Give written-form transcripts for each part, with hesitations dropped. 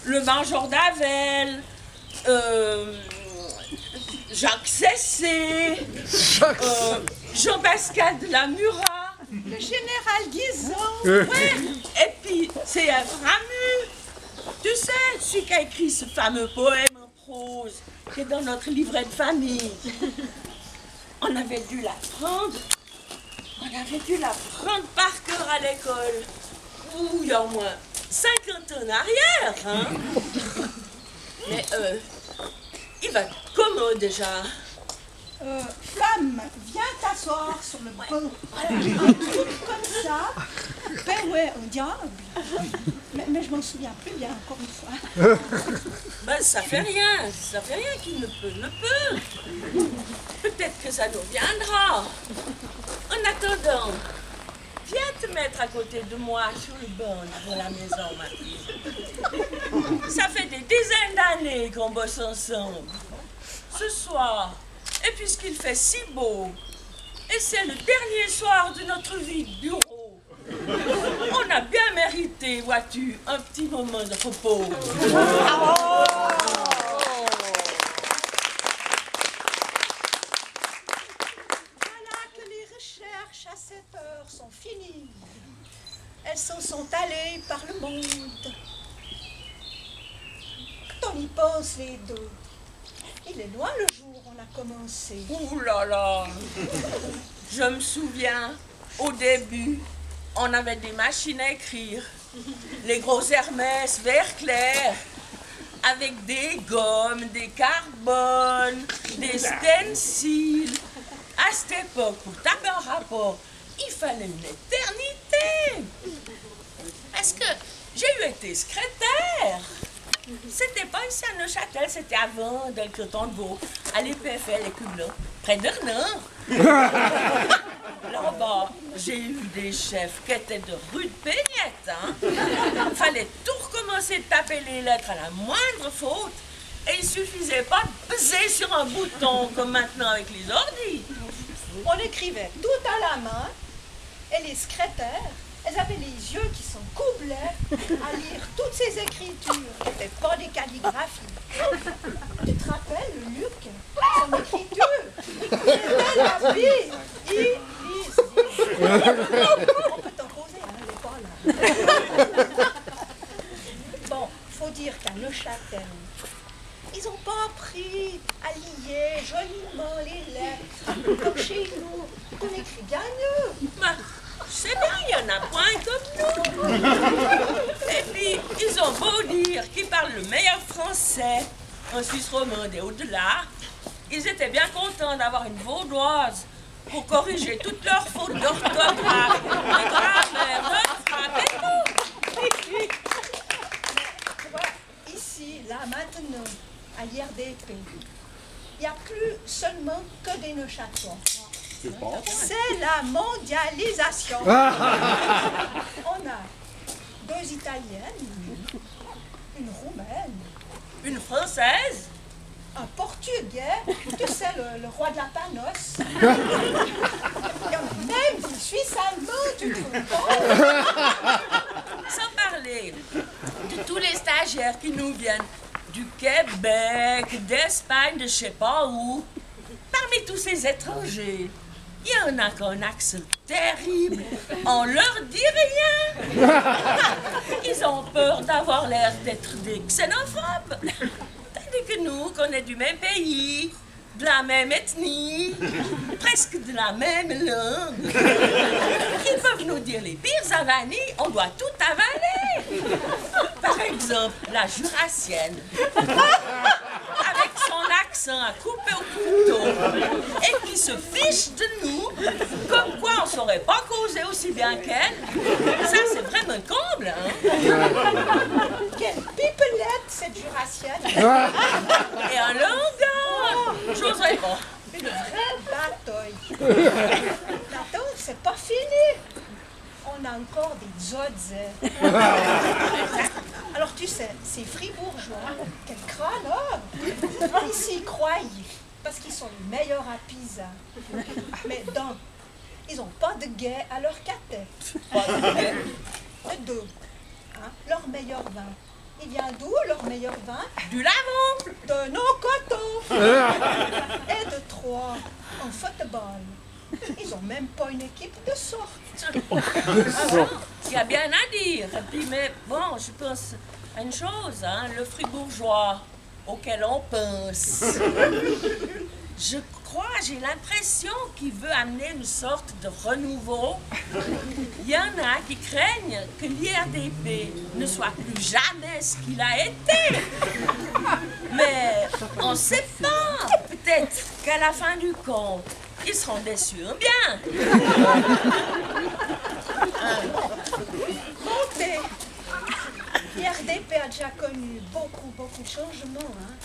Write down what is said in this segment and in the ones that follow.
le Major d'Avel, Jacques Cessé, Jean-Pascal de la Murat, le général Guizot. Ouais. Et puis C.F. Ramu. Tu sais, celui qui a écrit ce fameux poème en prose qui est dans notre livret de famille. On avait dû l'apprendre. On avait dû l'apprendre par cœur à l'école. Ouh, il y a au moins 50 ans en arrière, hein. Mais il va comment déjà? Femme, viens t'asseoir sur le banc. Un truc comme ça. Ben ouais, un diable. Mais je m'en souviens plus bien, encore une fois. Ben ça fait rien qu'il ne peut. Peut-être que ça nous viendra. En attendant, viens te mettre à côté de moi sur le banc devant la maison, ma fille. Ça fait des dizaines d'années qu'on bosse ensemble. Ce soir, et puisqu'il fait si beau, et c'est le dernier soir de notre vie de bureau, on a bien mérité, vois-tu, un petit moment de repos. Voilà que les recherches à cette heure sont finies. Elles s'en sont allées par le monde. Quand on y pense les deux, il est loin le jour où on a commencé. Ouh là là! Je me souviens, au début, on avait des machines à écrire, les gros Hermès vert clair, avec des gommes, des carbones, des stencils. À cette époque, pour taper un rapport, il fallait une éternité. Parce que j'ai été secrétaire. C'était pas ici à Neuchâtel, c'était avant, dans le canton de Vaud, à l'EPFL, les Cublins, près de Renan. Là-bas, j'ai eu des chefs qui étaient de rudes peignettes, hein. Fallait tout recommencer de taper les lettres à la moindre faute. Et il suffisait pas de peser sur un bouton comme maintenant avec les ordis. On écrivait tout à la main, et les secrétaires, elles avaient les yeux qui s'en coublaient à lire toutes ces écritures qui n'étaient pas des calligraphies. Tu te rappelles, Luc, son écriture? C'était la pire. On peut t'en poser, hein, elle n'est pas là. Bon, faut dire qu'à Neuchâtel, ils n'ont pas appris à lier joliment les lettres, comme chez nous. On écrit bien mieux. Ben, c'est bien, il y en a point comme nous. Et puis, ils ont beau dire qu'ils parlent le meilleur français en Suisse romande et au-delà, ils étaient bien contents d'avoir une vaudoise pour corriger toutes leurs fautes d'orthographe, de grammaire, de frappe et tout. Tu vois, ici, là, maintenant, à l'IRDP, il n'y a plus seulement que des Neuchâtelois. C'est la mondialisation. On a 2 Italiennes, une Roumaine, Une Française, un Portugais, tu sais, le roi de la Panos. Il y en a même des Suisses allemands, tu trouves pas? sans parler de tous les stagiaires qui nous viennent du Québec, d'Espagne, de je sais pas où. Parmi tous ces étrangers, il y en a qui ont un accent terrible. On leur dit rien. Ils ont peur d'avoir l'air d'être des xénophobes. Tandis que nous, qu'on est du même pays, de la même ethnie, presque de la même langue, ils peuvent nous dire les pires avanies, on doit tout avaler. Par exemple, la Jurassienne, avec son accent à couper au couteau, et qui se fiche de nous, comme quoi on saurait pas causer aussi bien qu'elle. Ça, c'est vraiment un comble, hein. Quelle pipelette, cette Jurassienne. Et en longueur, j'oserais pas. Une vraie bataille. Attends, c'est pas fini. On a encore des zodzes. Alors tu sais, ces fribourgeois, quel crâneur. Ils s'y croient, parce qu'ils sont les meilleurs à Pisa. Mais donc, ils n'ont pas de guet à leur catet. Pas de guet. De deux. Hein, leur meilleur vin. Il vient d'où leur meilleur vin? Du Lavant. De nos cotons. Et de Troyes en football. Ils ont même pas une équipe de sorte. Il y a bien à dire. Et puis, mais bon, je pense à une chose, hein, le fribourgeois auquel on pense. Je crois, j'ai l'impression qu'il veut amener une sorte de renouveau. Il y en a qui craignent que l'IRDP ne soit plus jamais ce qu'il a été. Mais on ne sait pas. Peut-être qu'à la fin du compte, ils seront déçus bien. Montez. L'IRDP a déjà connu beaucoup de changements. Hein.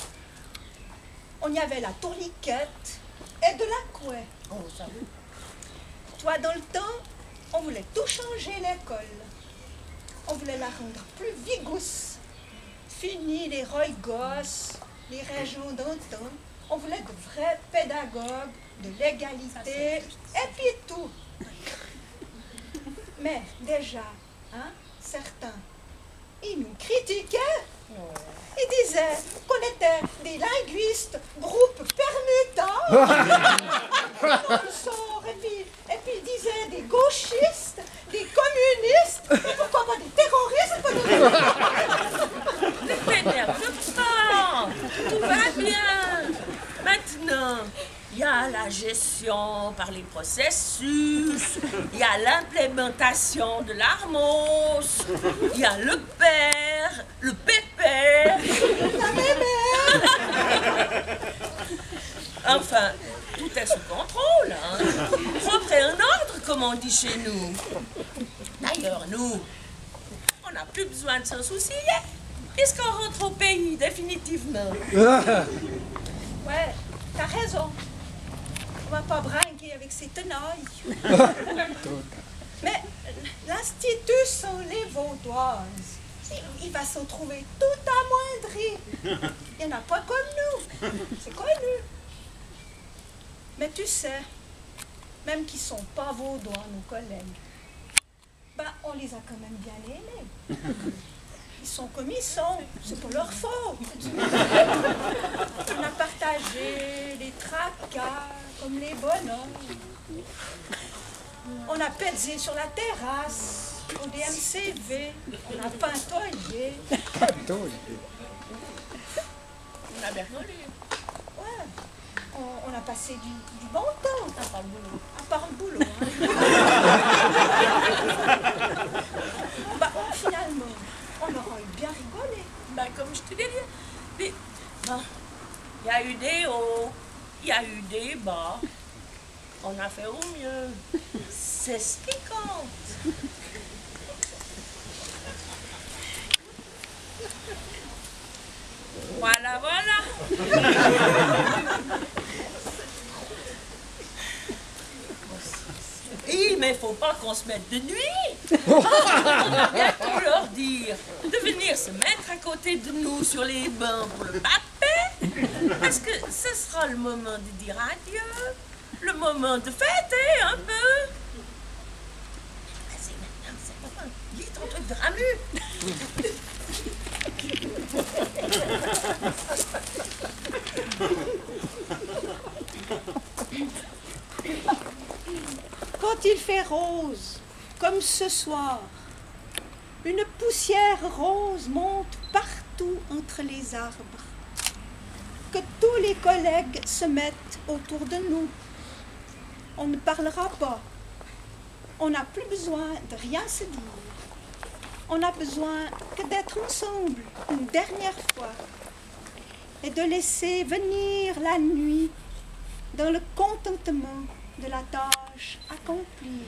On y avait la tourniquette et de la couette. Oh, ça. Toi, dans le temps, on voulait tout changer l'école. On voulait la rendre plus vigousse. Fini les Roy Goss, les régions d'antan. On voulait de vrais pédagogues, de l'égalité, et puis tout. Mais déjà, hein, certains, ils nous critiquaient. Ils disaient qu'on était des linguistes, groupe permutant. Et puis ils disaient des gauchistes, des communistes, et pourquoi pas des terroristes. Ne t'énerve pas. Tout va bien. Maintenant, il y a la gestion par les processus, il y a l'implémentation de l'ARMOS, il y a le père, le pépère. La mémère. Enfin, tout est sous contrôle, hein. Propre et en ordre, comme on dit chez nous. D'ailleurs, nous, on n'a plus besoin de s'en soucier, puisqu'on rentre au pays définitivement. Ouais, t'as raison. On va pas brinquer avec ces tenailles. Mais l'Institut sans les Vaudoises, il va s'en trouver tout amoindri. Il n'y en a pas comme nous. C'est connu. Mais tu sais, même qu'ils sont pas vaudois, nos collègues, ben, on les a quand même bien aimés. Ils sont comme ils sont, c'est pas leur faute. On a partagé les tracas comme les bonhommes. On a pédé sur la terrasse, au DMCV, on a pintoyé. On a bien rigolé. Ouais, on a passé du bon temps. À part le boulot. À part le boulot, hein. Bah, finalement, on aura bien rigolé. Ben, comme je te l'ai dit, mais, bon, il y a eu des hauts, il y a eu des bas. On a fait au mieux. C'est ce qui compte. Voilà, voilà. Oui, mais faut pas qu'on se mette de nuit. On va bientôt leur dire de venir se mettre à côté de nous sur les bancs pour le papé. Parce que ce sera le moment de dire adieu, le moment de fêter un peu. Vas-y maintenant, c'est pas bon. Lis ton truc de ramu. Quand il fait rose, comme ce soir, une poussière rose monte partout entre les arbres. Que tous les collègues se mettent autour de nous. On ne parlera pas. On n'a plus besoin de rien se dire. On n'a besoin que d'être ensemble une dernière fois et de laisser venir la nuit dans le contentement de la tâche accomplie.